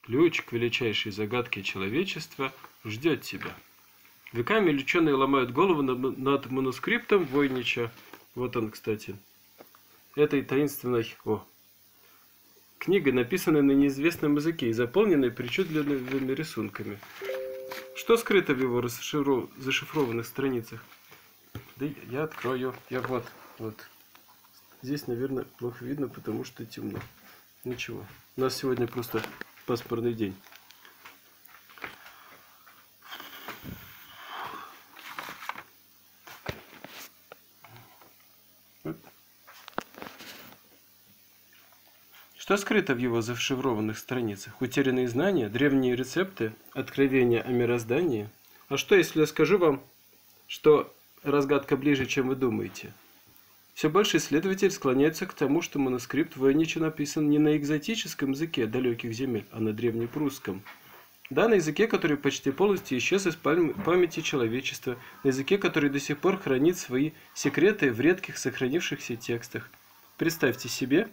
Ключ к величайшей загадке человечества ждет тебя. Веками ученые ломают голову над манускриптом Войнича. Вот он, кстати. Этой таинственной книгой, написанной на неизвестном языке и заполненной причудливыми рисунками. Что скрыто в его зашифрованных страницах? Да я открою. Вот. Здесь, наверное, плохо видно, потому что темно. Ничего. У нас сегодня просто пасмурный день. Что скрыто в его зашифрованных страницах? Утерянные знания, древние рецепты, откровения о мироздании? А что, если я скажу вам, что разгадка ближе, чем вы думаете? Все больше исследователей склоняются к тому, что манускрипт Войнича написан не на экзотическом языке далеких земель, а на древнепрусском. Да, на языке, который почти полностью исчез из памяти человечества, на языке, который до сих пор хранит свои секреты в редких сохранившихся текстах. Представьте себе,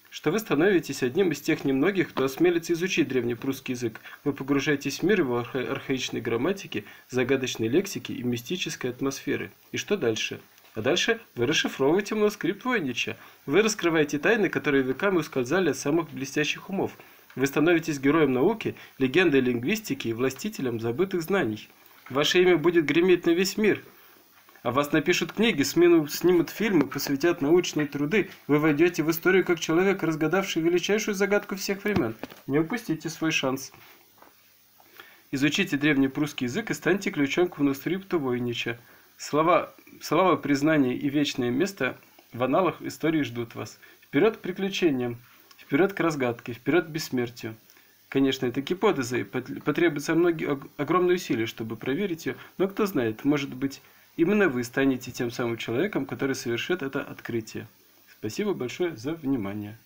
что вы становитесь одним из тех немногих, кто осмелится изучить древнепрусский язык. Вы погружаетесь в мир его архаичной грамматики, загадочной лексики и мистической атмосферы. И что дальше? А дальше вы расшифровываете манускрипт Войнича. Вы раскрываете тайны, которые веками ускользали от самых блестящих умов. Вы становитесь героем науки, легендой лингвистики и властителем забытых знаний. Ваше имя будет греметь на весь мир. О вас напишут книги, снимут фильмы, посвятят научные труды. Вы войдете в историю как человек, разгадавший величайшую загадку всех времен. Не упустите свой шанс. Изучите древнепрусский язык и станьте ключом к манускрипту Войнича. Слова признания и вечное место в аналах истории ждут вас. Вперед к приключениям, вперед к разгадке, вперед к бессмертию. Конечно, это гипотеза, и потребуется огромные усилия, чтобы проверить ее, но кто знает, может быть, именно вы станете тем самым человеком, который совершит это открытие. Спасибо большое за внимание.